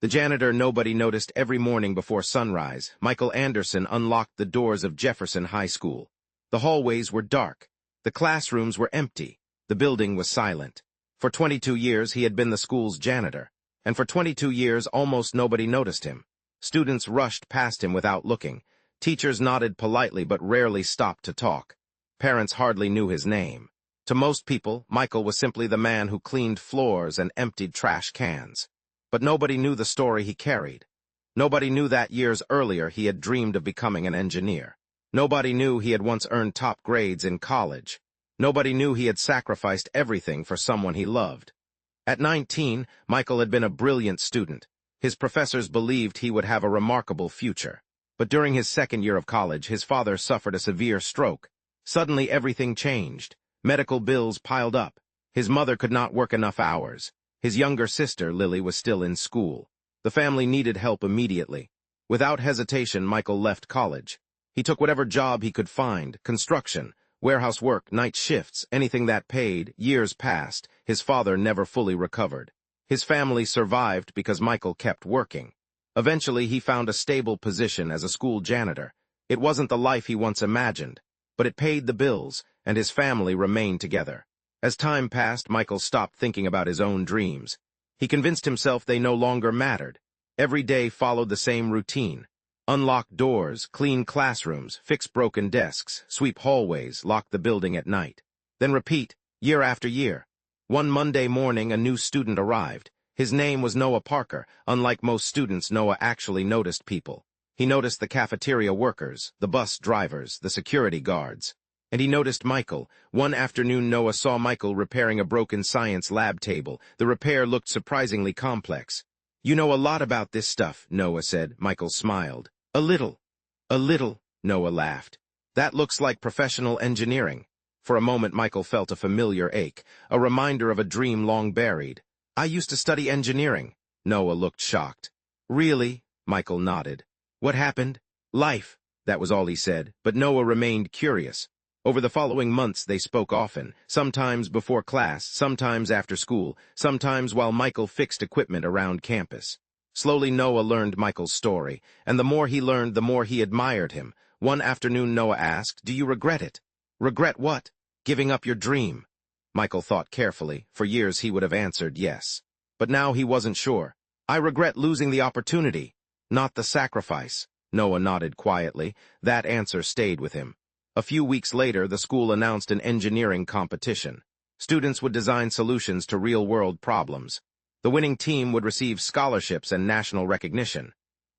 The janitor nobody noticed every morning before sunrise, Michael Anderson, unlocked the doors of Jefferson High School. The hallways were dark. The classrooms were empty. The building was silent. For 22 years he had been the school's janitor, and for 22 years almost nobody noticed him. Students rushed past him without looking. Teachers nodded politely but rarely stopped to talk. Parents hardly knew his name. To most people, Michael was simply the man who cleaned floors and emptied trash cans. But nobody knew the story he carried. Nobody knew that years earlier he had dreamed of becoming an engineer. Nobody knew he had once earned top grades in college. Nobody knew he had sacrificed everything for someone he loved. At 19, Michael had been a brilliant student. His professors believed he would have a remarkable future. But during his second year of college, his father suffered a severe stroke. Suddenly everything changed. Medical bills piled up. His mother could not work enough hours. His younger sister, Lily, was still in school. The family needed help immediately. Without hesitation, Michael left college. He took whatever job he could find: construction, warehouse work, night shifts, anything that paid. Years passed. His father never fully recovered. His family survived because Michael kept working. Eventually, he found a stable position as a school janitor. It wasn't the life he once imagined, but it paid the bills, and his family remained together. As time passed, Michael stopped thinking about his own dreams. He convinced himself they no longer mattered. Every day followed the same routine: unlock doors, clean classrooms, fix broken desks, sweep hallways, lock the building at night. Then repeat, year after year. One Monday morning, a new student arrived. His name was Noah Parker. Unlike most students, Noah actually noticed people. He noticed the cafeteria workers, the bus drivers, the security guards. And he noticed Michael. One afternoon, Noah saw Michael repairing a broken science lab table. The repair looked surprisingly complex. "You know a lot about this stuff," Noah said. Michael smiled. "A little." "A little," Noah laughed. "That looks like professional engineering." For a moment, Michael felt a familiar ache, a reminder of a dream long buried. "I used to study engineering." Noah looked shocked. "Really?" Michael nodded. "What happened?" "Life." That was all he said, but Noah remained curious. Over the following months, they spoke often, sometimes before class, sometimes after school, sometimes while Michael fixed equipment around campus. Slowly, Noah learned Michael's story, and the more he learned, the more he admired him. One afternoon, Noah asked, "Do you regret it?" "Regret what?" "Giving up your dream." Michael thought carefully. For years, he would have answered yes. But now he wasn't sure. "I regret losing the opportunity, not the sacrifice." Noah nodded quietly. That answer stayed with him. A few weeks later, the school announced an engineering competition. Students would design solutions to real-world problems. The winning team would receive scholarships and national recognition.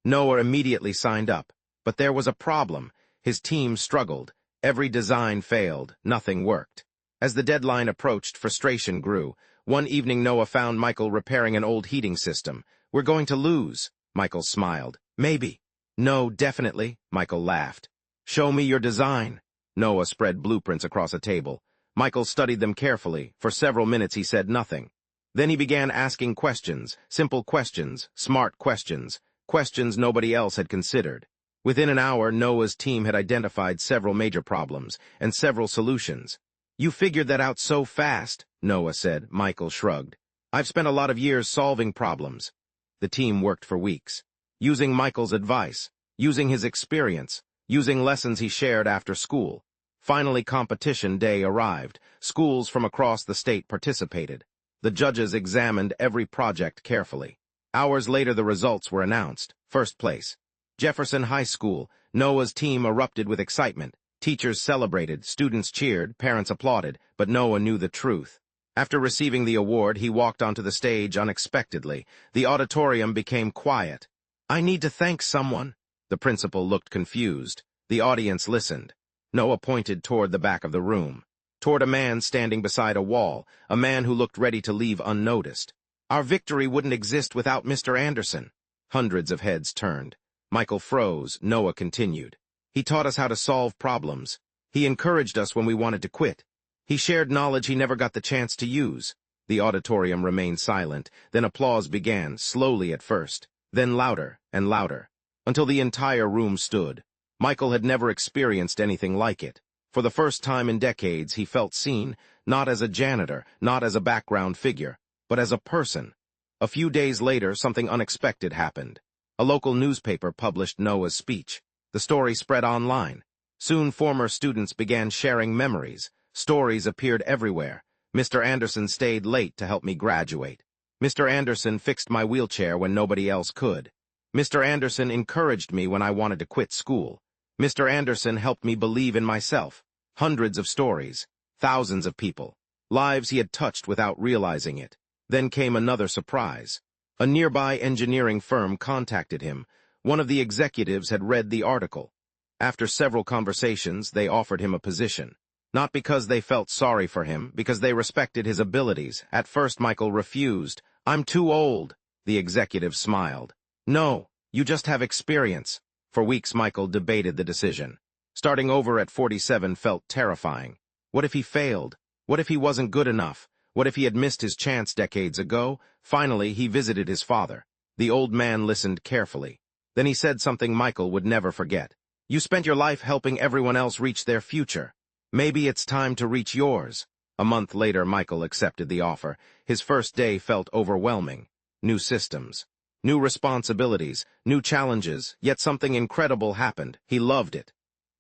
Noah immediately signed up. But there was a problem. His team struggled. Every design failed. Nothing worked. As the deadline approached, frustration grew. One evening, Noah found Michael repairing an old heating system. "We're going to lose." Michael smiled. "Maybe." "No, definitely." Michael laughed. "Show me your design." Noah spread blueprints across a table. Michael studied them carefully. For several minutes he said nothing. Then he began asking questions, simple questions, smart questions, questions nobody else had considered. Within an hour, Noah's team had identified several major problems and several solutions. "You figured that out so fast," Noah said. Michael shrugged. "I've spent a lot of years solving problems." The team worked for weeks, using Michael's advice, using his experience, using lessons he shared after school. Finally, competition day arrived. Schools from across the state participated. The judges examined every project carefully. Hours later, the results were announced. First place, Jefferson High School. Noah's team erupted with excitement. Teachers celebrated, students cheered, parents applauded, but Noah knew the truth. After receiving the award, he walked onto the stage unexpectedly. The auditorium became quiet. "I need to thank someone." The principal looked confused. The audience listened. Noah pointed toward the back of the room, toward a man standing beside a wall, a man who looked ready to leave unnoticed. "Our victory wouldn't exist without Mr. Anderson." Hundreds of heads turned. Michael froze. Noah continued. "He taught us how to solve problems. He encouraged us when we wanted to quit. He shared knowledge he never got the chance to use." The auditorium remained silent. Then applause began, slowly at first, then louder and louder, until the entire room stood. Michael had never experienced anything like it. For the first time in decades, he felt seen, not as a janitor, not as a background figure, but as a person. A few days later, something unexpected happened. A local newspaper published Noah's speech. The story spread online. Soon, former students began sharing memories. Stories appeared everywhere. Mr. Anderson stayed late to help me graduate. Mr. Anderson fixed my wheelchair when nobody else could. Mr. Anderson encouraged me when I wanted to quit school. Mr. Anderson helped me believe in myself. Hundreds of stories. Thousands of people. Lives he had touched without realizing it. Then came another surprise. A nearby engineering firm contacted him. One of the executives had read the article. After several conversations, they offered him a position. Not because they felt sorry for him, because they respected his abilities. At first, Michael refused. "I'm too old." The executive smiled. "No, you just have experience." For weeks, Michael debated the decision. Starting over at 47 felt terrifying. What if he failed? What if he wasn't good enough? What if he had missed his chance decades ago? Finally, he visited his father. The old man listened carefully. Then he said something Michael would never forget. "You spent your life helping everyone else reach their future. Maybe it's time to reach yours." A month later, Michael accepted the offer. His first day felt overwhelming. New systems, new responsibilities, new challenges, yet something incredible happened. He loved it.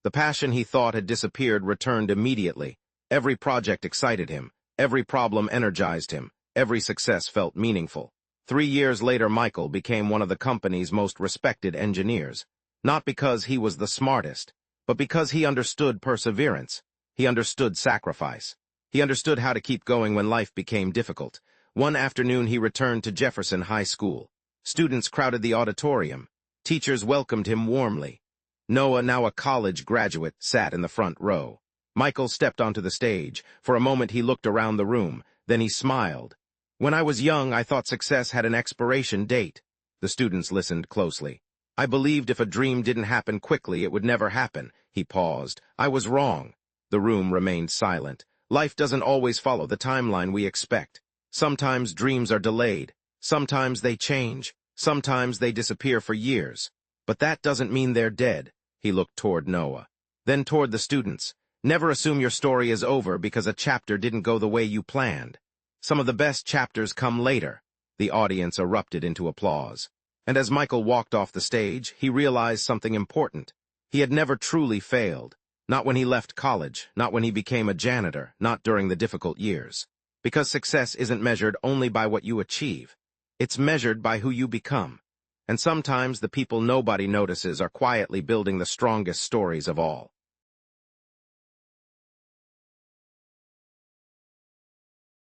The passion he thought had disappeared returned immediately. Every project excited him. Every problem energized him. Every success felt meaningful. 3 years later, Michael became one of the company's most respected engineers. Not because he was the smartest, but because he understood perseverance. He understood sacrifice. He understood how to keep going when life became difficult. One afternoon, he returned to Jefferson High School. Students crowded the auditorium. Teachers welcomed him warmly. Noah, now a college graduate, sat in the front row. Michael stepped onto the stage. For a moment, he looked around the room. Then he smiled. "When I was young, I thought success had an expiration date." The students listened closely. "I believed if a dream didn't happen quickly, it would never happen." He paused. "I was wrong." The room remained silent. Life doesn't always follow the timeline we expect. Sometimes dreams are delayed. Sometimes they change. Sometimes they disappear for years. But that doesn't mean they're dead. He looked toward Noah. Then toward the students. Never assume your story is over because a chapter didn't go the way you planned. Some of the best chapters come later. The audience erupted into applause. And as Michael walked off the stage, he realized something important. He had never truly failed. Not when he left college, not when he became a janitor, not during the difficult years. Because success isn't measured only by what you achieve. It's measured by who you become. And sometimes the people nobody notices are quietly building the strongest stories of all.